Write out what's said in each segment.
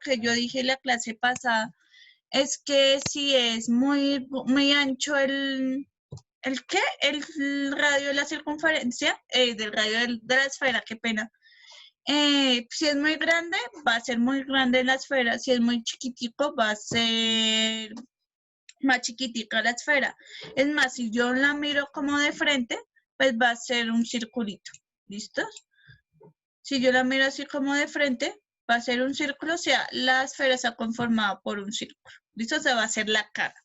que yo dije en la clase pasada es que si es muy ancho ¿el qué? El radio de la circunferencia, del radio de la esfera, qué pena. Si es muy grande, va a ser muy grande la esfera. Si es muy chiquitico, va a ser más chiquitica la esfera. Es más, si yo la miro como de frente, pues va a ser un circulito. ¿Listos? Si yo la miro así como de frente, va a ser un círculo, o sea, la esfera está conformada por un círculo. ¿Listo? Se va a hacer la cara.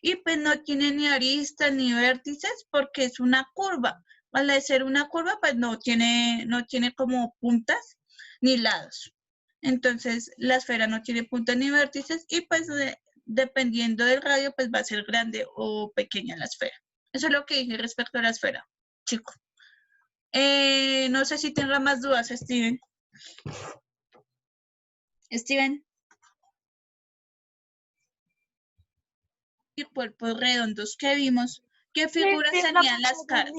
Y pues no tiene ni aristas ni vértices porque es una curva. Al ser una curva, pues no tiene como puntas ni lados. Entonces, la esfera no tiene puntas ni vértices y pues dependiendo del radio, pues va a ser grande o pequeña la esfera. Eso es lo que dije respecto a la esfera, chico. No sé si tenga más dudas, Steven. Steven. Y cuerpos redondos que vimos, ¿qué figuras tenían las caras?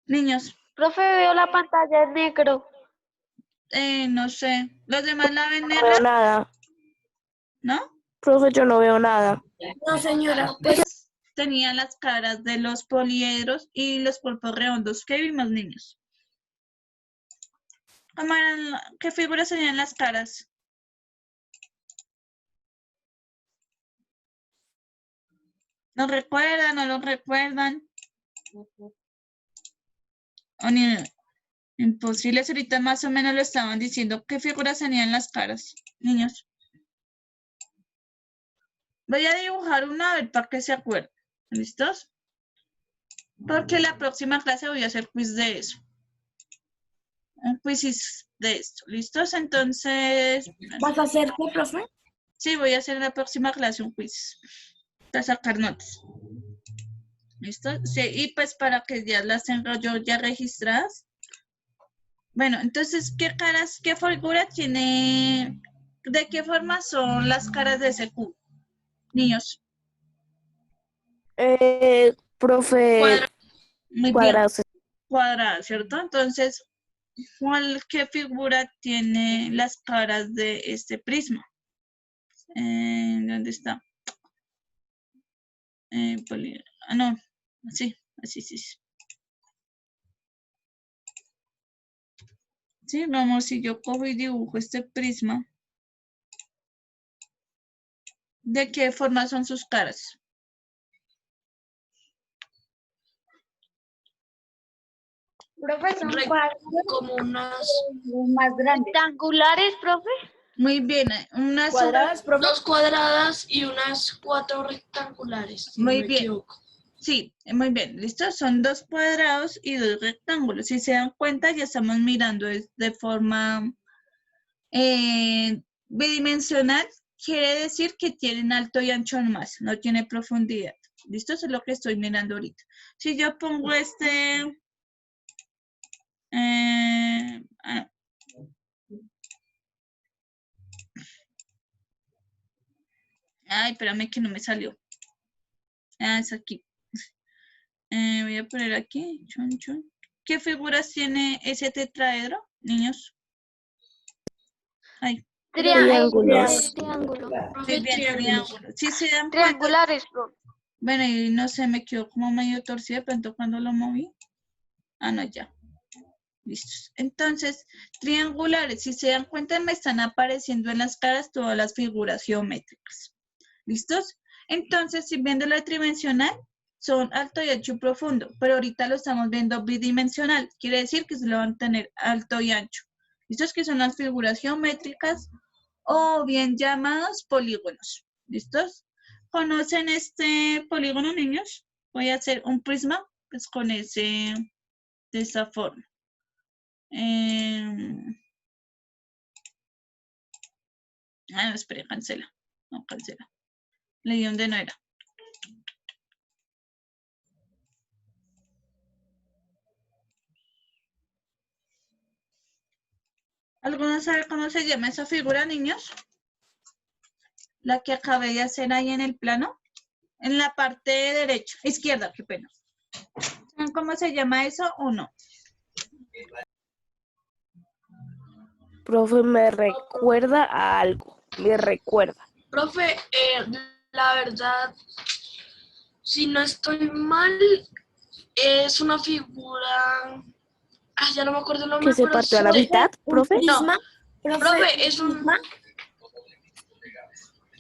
Niños. Profe, veo la pantalla en negro. No sé. ¿Los demás la ven No negra? veo nada. ¿No? Profe, yo no veo nada. No, señora. Pues tenían las caras de los poliedros y los cuerpos redondos que vimos, niños. ¿Qué figuras tenían las caras? ¿Lo recuerdan? ¿No lo recuerdan? O ni, imposibles, ahorita más o menos lo estaban diciendo. ¿Qué figuras tenían las caras, niños? Voy a dibujar una a ver para que se acuerden. ¿Listos? Porque la próxima clase voy a hacer quiz de eso. Un quiz de esto. ¿Listos? Entonces... ¿Vas a hacer qué, profe? Sí, voy a hacer en la próxima clase un quiz. Para sacar notas. ¿Listo? Sí, y pues para que ya las tenga yo ya registradas. Bueno, entonces, qué figura tiene? ¿De qué forma son las caras de ese cubo? Niños. Profe, Muy cuadrados. bien. Cuadrada, ¿cierto? Entonces, ¿qué figura tiene las caras de este prisma? ¿Dónde está? No, así, sí. Sí, vamos, si yo cojo y dibujo este prisma, ¿de qué forma son sus caras? Profe, son cuadros como unas más grandes. ¿Rectangulares, profe? Muy bien, unas ¿Cuadradas, profe? 2 cuadradas y unas 4 rectangulares. Si muy no me bien. equivoco. Sí, muy bien, ¿listo? Son 2 cuadrados y 2 rectángulos. Si se dan cuenta, ya estamos mirando de forma bidimensional. Quiere decir que tienen alto y ancho nomás, no tiene profundidad. ¿Listo? Eso es lo que estoy mirando ahorita. Si yo pongo ay, espérame que no me salió. Es aquí. Voy a poner aquí. ¿Qué figuras tiene ese tetraedro, niños? Ay. Triángulos. Triángulo. Muy bien, triángulos. Sí se dan cuenta. Triangulares, profe. Bueno, y no sé, me quedó como medio torcido, de pronto cuando lo moví. Ah, no, ya. Listos. Entonces, triangulares, si se dan cuenta, me están apareciendo en las caras todas las figuras geométricas. ¿Listos? Entonces, si viendo la tridimensional, son alto y ancho y profundo, pero ahorita lo estamos viendo bidimensional. Quiere decir que se lo van a tener alto y ancho. ¿Listos? Que son las figuras geométricas o bien llamados polígonos. ¿Listos? ¿Conocen este polígono, niños? Voy a hacer un prisma pues, con de esa forma. No, espere, cancela. No, cancela. Leí donde no era. ¿Alguno sabe cómo se llama esa figura, niños? La que acabé de hacer ahí en el plano. En la parte derecha, izquierda, qué pena. ¿Saben cómo se llama eso o no? Profe, me recuerda a algo. Me recuerda. Profe, la verdad, si no estoy mal, es una figura. Ya no me acuerdo el nombre, ¿Que se pero partió a la mitad, profe? No, Profe, profe, es un. ¿prisma?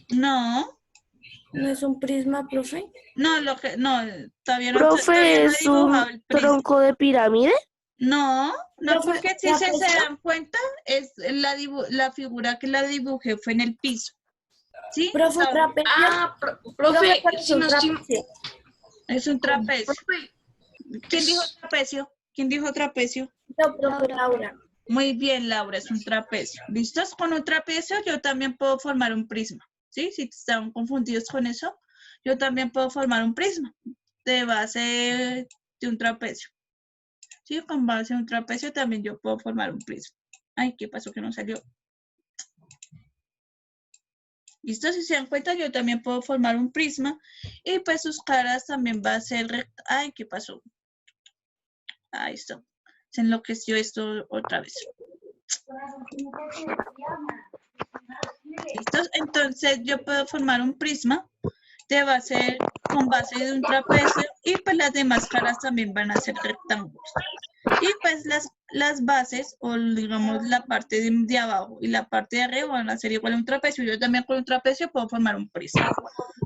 No, ¿No es un prisma, profe? no, todavía no Profe, he ¿es dibujado un el prisma. tronco de pirámide? No, Profe, porque si se ¿trapecio? dan cuenta, es la figura que la dibujé fue en el piso. ¿Sí? Profe, un trapecio. Profe, ¿cuál es si un no estoy. trapecio? Es un trapecio. Profe, ¿Quién dijo trapecio? ¿Quién dijo trapecio? No, profe, Laura. Muy bien, Laura, es un trapecio. ¿Listos? Con un trapecio yo también puedo formar un prisma. ¿Sí? Si están confundidos con eso, yo también puedo formar un prisma de base de un trapecio. ¿Sí? Con base de un trapecio también yo puedo formar un prisma. Ay, ¿qué pasó que no salió? ¿Listo? Si se dan cuenta, yo también puedo formar un prisma y pues sus caras también va a ser recta. Ay, ¿qué pasó? Ahí está. Se enloqueció esto otra vez. ¿Listo? Entonces yo puedo formar un prisma con base de un trapecio y pues las demás caras también van a ser rectángulos. Y pues las bases o digamos la parte de abajo y la parte de arriba van a ser igual a un trapecio. Yo también con un trapecio puedo formar un prisma.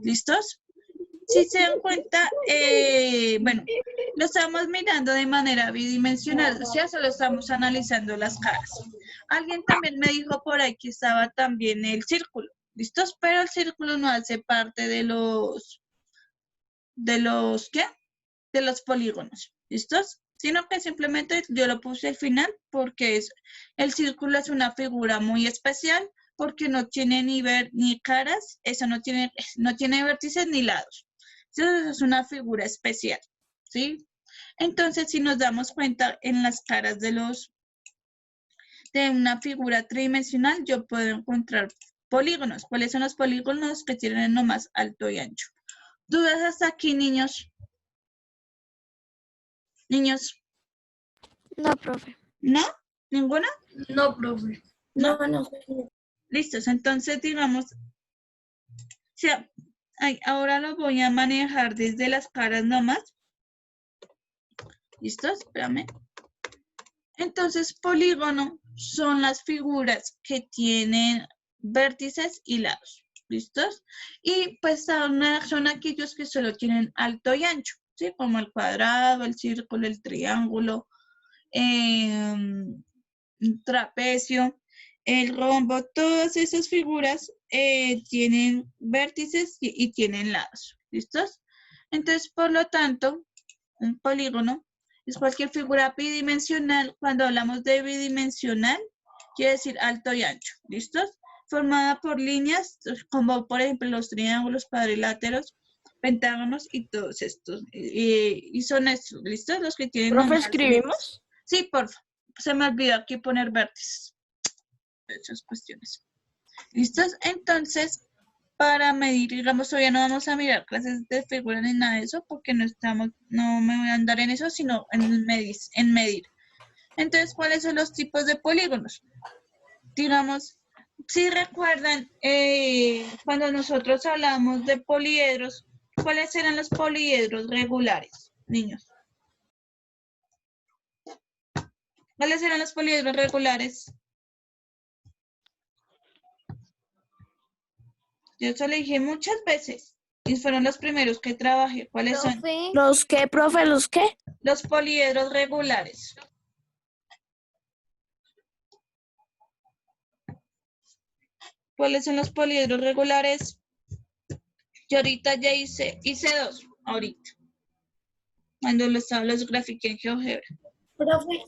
¿Listos? Si se dan cuenta, bueno, lo estamos mirando de manera bidimensional, o sea, solo estamos analizando las caras. Alguien también me dijo por ahí que estaba también el círculo, ¿listos? Pero el círculo no hace parte de ¿qué? De los polígonos, ¿listos? Sino que simplemente yo lo puse al final porque el círculo es una figura muy especial porque no tiene ni caras, eso no tiene vértices ni lados. Entonces es una figura especial, ¿sí? Entonces, si nos damos cuenta en las caras de una figura tridimensional, yo puedo encontrar polígonos. ¿Cuáles son los polígonos que tienen nomás alto y ancho? ¿Dudas hasta aquí, niños? Niños, No, profe. ¿no? ¿Ninguna? no, profe. No, no. Listos, entonces digamos, ahora lo voy a manejar desde las caras nomás. ¿Listos? Espérame. Entonces, polígono son las figuras que tienen vértices y lados. ¿Listos? Y pues son aquellos que solo tienen alto y ancho, ¿sí? Como el cuadrado, el círculo, el triángulo, un trapecio, el rombo, todas esas figuras tienen vértices y tienen lados. ¿Listos? Entonces, por lo tanto, un polígono es cualquier figura bidimensional. Cuando hablamos de bidimensional, quiere decir alto y ancho. ¿Listos? Formada por líneas, como por ejemplo los triángulos, cuadriláteros, pentágonos y todos estos. Y son estos, ¿listos? Los que tienen... ¿Profe, nomás escribimos? Sí, porfa. Se me olvidó aquí poner vértices. Esas cuestiones. ¿Listos? Entonces, para medir, digamos, todavía no vamos a mirar clases de figuras ni nada de eso, porque no me voy a andar en eso, sino en medir. Entonces, ¿cuáles son los tipos de polígonos? Digamos, si recuerdan, cuando nosotros hablamos de poliedros, ¿cuáles eran los poliedros regulares, niños? ¿Cuáles eran los poliedros regulares? Yo eso lo dije muchas veces y fueron los primeros que trabajé. ¿Cuáles son? Profe, ¿Los qué, profe? ¿Los qué? Los poliedros regulares. ¿Cuáles son los poliedros regulares? Yo ahorita ya hice dos, ahorita. Cuando los grafiqué en GeoGebra. Profe,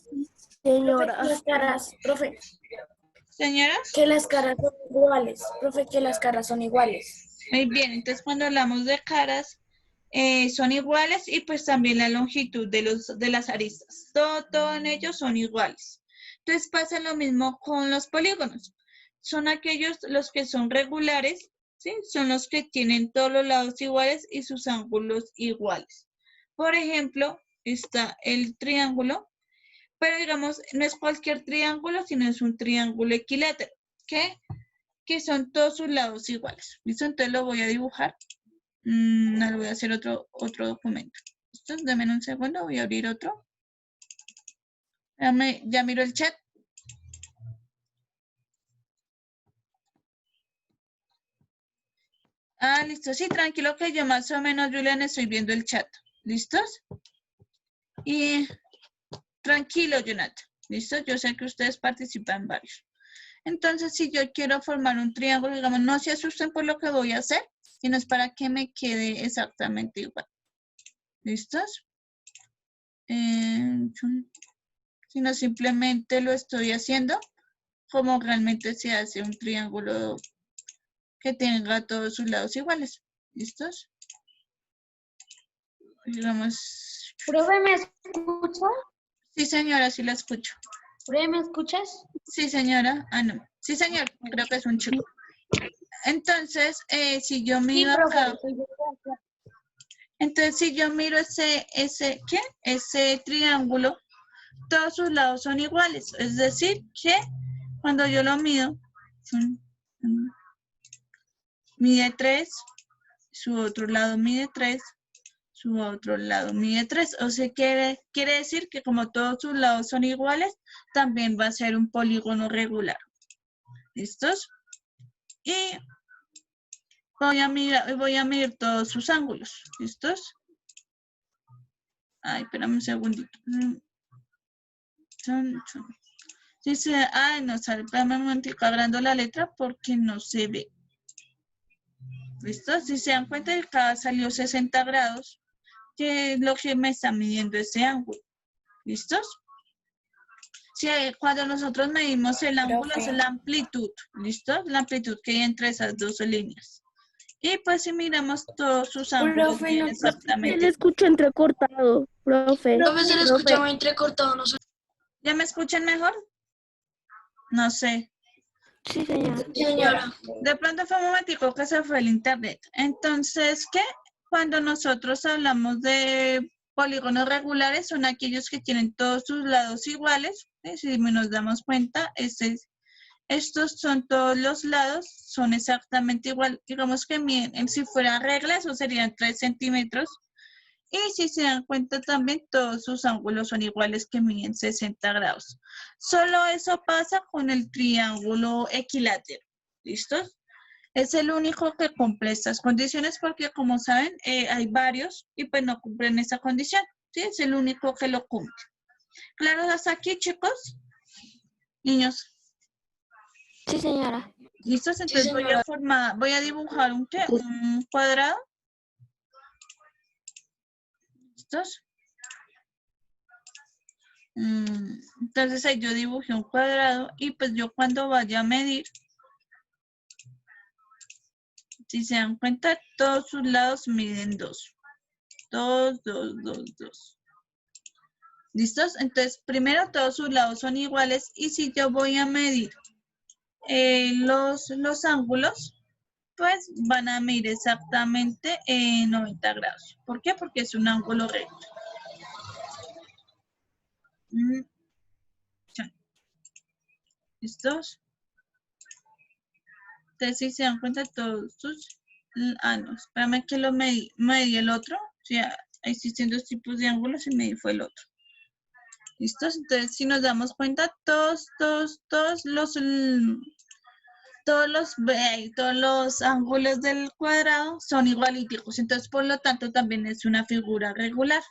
Señora. las caras, profe, Señora, que las caras son iguales. Profe, que las caras son iguales. muy bien. Entonces, cuando hablamos de caras, son iguales y pues también la longitud de las aristas. Todo en ellos son iguales. Entonces, pasa lo mismo con los polígonos. Son aquellos los que son regulares, ¿sí? Son los que tienen todos los lados iguales y sus ángulos iguales. Por ejemplo, está el triángulo. Pero digamos, no es cualquier triángulo, sino es un triángulo equilátero, que son todos sus lados iguales. ¿Listo? Entonces lo voy a dibujar. No, voy a hacer otro documento. ¿Listo? Dame un segundo, voy a abrir otro. Ya miro el chat. Listo. Sí, tranquilo que yo más o menos, Julián, estoy viendo el chat. ¿Listos? Y tranquilo, Jonathan. ¿Listo? Yo sé que ustedes participan varios. Entonces, si yo quiero formar un triángulo, digamos, no se asusten por lo que voy a hacer, sino es para que me quede exactamente igual. ¿Listos? Sino simplemente lo estoy haciendo como realmente se hace un triángulo que tenga todos sus lados iguales. ¿Listos? Digamos. Profe, ¿me escucha? Sí, señora, sí la escucho. Profe, ¿me escuchas? Sí, señora. No. Sí, señor, creo que es un chico. Entonces, si yo miro acá, entonces si yo miro ese triángulo, todos sus lados son iguales. Es decir, que cuando yo lo mido, mide 3, su otro lado mide 3, su otro lado mide 3. O sea, quiere decir que como todos sus lados son iguales, también va a ser un polígono regular. ¿Listos? Y voy a medir todos sus ángulos. ¿Listos? Ay, espérame un segundito. Dice, no sale, espérame un momentico, abriendo la letra porque no se ve. ¿Listo? Si se dan cuenta, acá salió 60 grados, que es lo que me está midiendo ese ángulo. ¿Listos? Si, cuando nosotros medimos el ángulo, es la amplitud. ¿Listo? La amplitud que hay entre esas dos líneas. Y pues si miramos todos sus ángulos, Profe, no, Se exactamente. le escucha entrecortado, profe. Profe, se le escuchaba entrecortado, no sé. ¿Ya me escuchan mejor? No sé. Sí, señora. Señora, De pronto fue un momentico que se fue el internet. Entonces, ¿qué? Cuando nosotros hablamos de polígonos regulares, son aquellos que tienen todos sus lados iguales. Si nos damos cuenta, estos son todos los lados, son exactamente igual. Digamos que si fuera regla, eso serían 3 centímetros. Y si se dan cuenta también, todos sus ángulos son iguales, que miden 60 grados. Solo eso pasa con el triángulo equilátero. ¿Listos? Es el único que cumple estas condiciones porque, como saben, hay varios y pues no cumplen esa condición. ¿Sí? Es el único que lo cumple. ¿Claro hasta aquí, chicos? Niños. Sí, señora. ¿Listos? Entonces voy a dibujar un cuadrado. ¿Listos? Entonces ahí yo dibujé un cuadrado y pues yo cuando vaya a medir, si se dan cuenta, todos sus lados miden 2. 2, 2, 2, 2. ¿Listos? Entonces primero todos sus lados son iguales y si yo voy a medir los ángulos, pues van a medir exactamente 90 grados. ¿Por qué? Porque es un ángulo recto. ¿Listos? Entonces, si se dan cuenta todos sus... no, espérame que lo medí el otro. O sea, existen dos tipos de ángulos y medí fue el otro. ¿Listos? Entonces, si nos damos cuenta, todos los ángulos del cuadrado son igualíticos. Entonces, por lo tanto, también es una figura regular.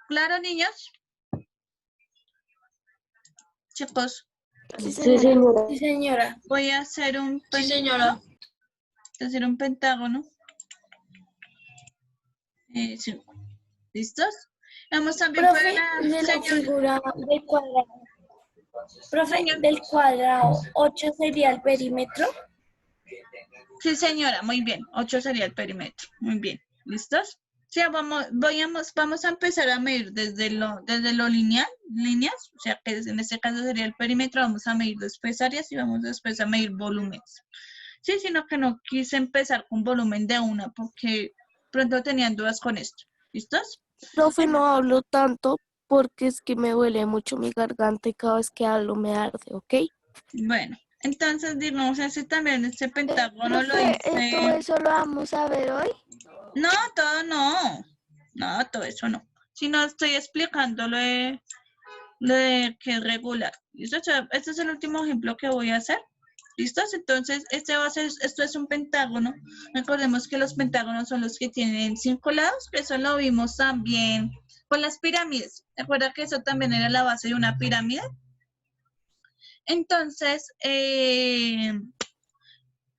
¿Claro, niños? Chicos. Sí, señora. Sí, señora. Voy a hacer un sí, señora. pentágono. Sí. ¿Listos? Vamos también Profe, para de la figura del cuadrado. Profe, Señor. del cuadrado, 8 sería el perímetro. Sí, señora, muy bien. 8 sería el perímetro. Muy bien. ¿Listos? Sí, vamos a empezar a medir desde lo lineal, líneas, o sea que en este caso sería el perímetro, vamos a medir después áreas y vamos después a medir volúmenes. Sí, sino que no quise empezar con volumen de una porque pronto tenían dudas con esto. ¿Listos? Profe, no hablo tanto porque es que me duele mucho mi garganta y cada vez que hablo me arde, ¿ok? Bueno, entonces digamos ese también, este pentágono lo Profe, ¿todo hice. eso lo vamos a ver hoy? No, todo no. No, todo eso no. Si no estoy explicando lo de que es regular. ¿Listo? O sea, este es el último ejemplo que voy a hacer. ¿Listos? Entonces, esto es un pentágono. Recordemos que los pentágonos son los que tienen 5 lados, que eso lo vimos también con las pirámides. ¿Recuerda que eso también era la base de una pirámide? Entonces,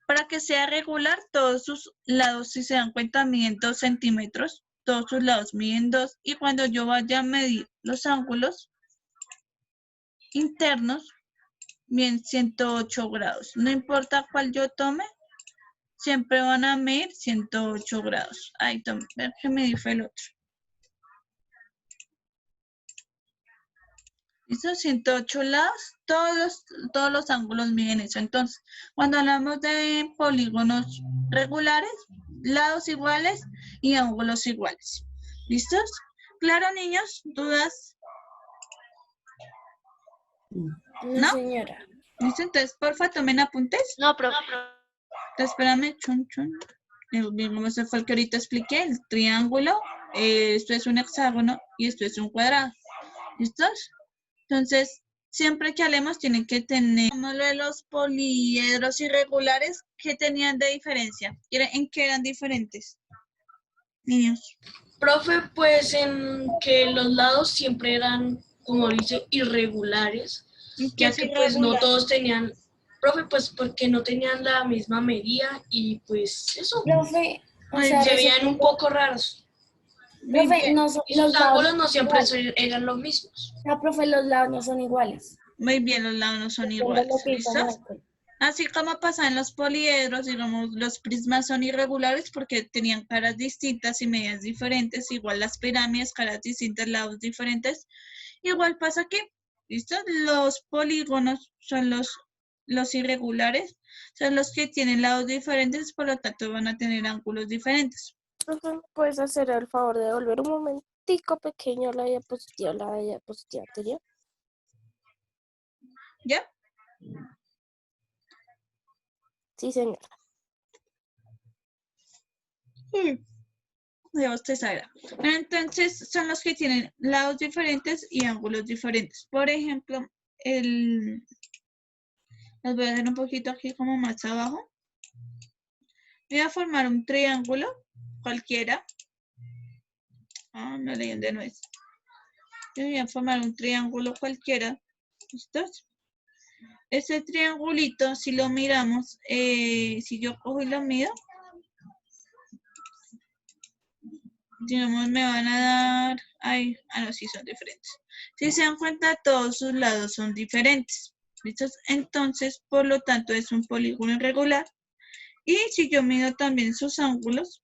para que sea regular, todos sus lados, si se dan cuenta, miden 2 centímetros. Todos sus lados miden 2. Y cuando yo vaya a medir los ángulos internos, miden 108 grados. No importa cuál yo tome, siempre van a medir 108 grados. Ahí tome, ver que me fue el otro. ¿Listo? 108 lados, todos los ángulos miden eso. Entonces, cuando hablamos de polígonos regulares, lados iguales y ángulos iguales. ¿Listos? ¿Claro, niños? ¿Dudas? No, señora. ¿Listo? Entonces, porfa, tomen apuntes. No, profe. Entonces, espérame, chun. Como ese fue el que ahorita expliqué, el triángulo, esto es un hexágono y esto es un cuadrado. ¿Listos? Entonces, siempre que hablemos tienen que tener, como lo de los poliedros irregulares, ¿qué tenían de diferencia? ¿En qué eran diferentes? Niños. Profe, pues en que los lados siempre eran, como dice, irregulares, ¿Y qué ya es que pues no irregular? todos tenían, profe, pues porque no tenían la misma medida y pues eso, Profe, o Muy sea, se veían un poco raros. Muy profe, bien, no Y los sus lados ángulos no siempre iguales. eran los mismos. No, profe, los lados no son iguales. muy bien, los lados no son Entiendo iguales, lo que dice ¿listos? Michael. Así como pasa en los poliedros, digamos, los prismas son irregulares porque tenían caras distintas y medidas diferentes, igual las pirámides, caras distintas, lados diferentes. Igual pasa aquí, ¿listo? Los polígonos son los irregulares, son los que tienen lados diferentes, por lo tanto van a tener ángulos diferentes. Profe, ¿me puedes hacer el favor de volver un momentico pequeño a la diapositiva anterior? ¿Ya? Sí, señora. Ya usted sabrá. Entonces, son los que tienen lados diferentes y ángulos diferentes. Por ejemplo, les voy a hacer un poquito aquí como más abajo. Voy a formar un triángulo cualquiera. No leí dónde no es. Yo voy a formar un triángulo cualquiera. ¿Listos? Ese triangulito, si lo miramos, si yo cojo y lo mido, digamos, me van a dar, no, sí son diferentes. Si se dan cuenta, todos sus lados son diferentes. ¿Listos? Entonces, por lo tanto, es un polígono irregular. Y si yo mido también sus ángulos,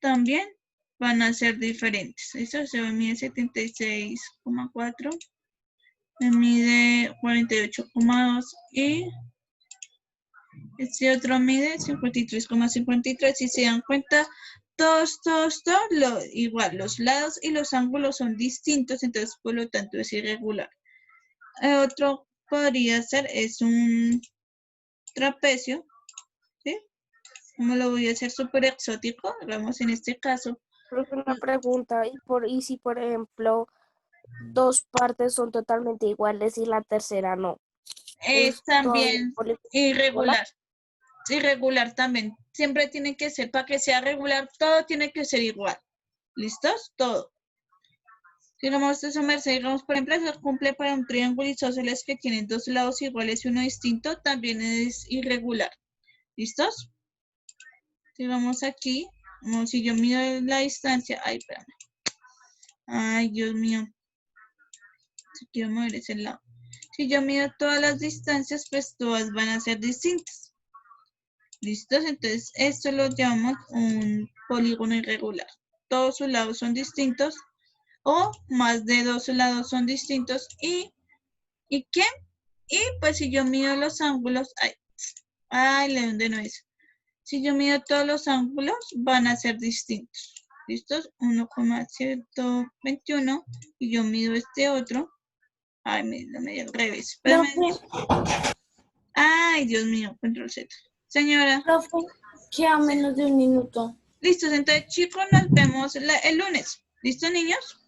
también van a ser diferentes. Eso se me mide 76,4, me mide 48,2 y este otro mide 53,53. Si se dan cuenta, todos, igual, los lados y los ángulos son distintos, entonces por lo tanto es irregular. Otro podría ser, es un trapecio, ¿sí? Como lo voy a hacer súper exótico, vamos en este caso. Profe, una pregunta, ¿y si por ejemplo dos partes son totalmente iguales y la tercera no? Es también irregular. irregular también. Siempre tiene que ser, para que sea regular, todo tiene que ser igual. ¿Listos? Todo. Digamos, eso merced, digamos, por ejemplo, eso cumple para un triángulo isósceles que tienen dos lados iguales y uno distinto, también es irregular. ¿Listos? Digamos aquí, como si yo mido la distancia, espérame. Ay, Dios mío. Si quiero mover ese lado. Si yo mido todas las distancias, pues todas van a ser distintas. ¿Listos? Entonces, esto lo llamamos un polígono irregular. Todos sus lados son distintos o más de dos lados son distintos. ¿Y qué? Y pues si yo mido los ángulos, ¿de dónde no es? Si yo mido todos los ángulos, van a ser distintos. ¿Listos? 1,121 y yo mido este otro. Ay, lo medí al revés. Espérame. Profe, Ay, Dios mío, control Z. Señora, profe, queda menos de un minuto. listos. Entonces, chicos, nos vemos el lunes. ¿Listos, niños?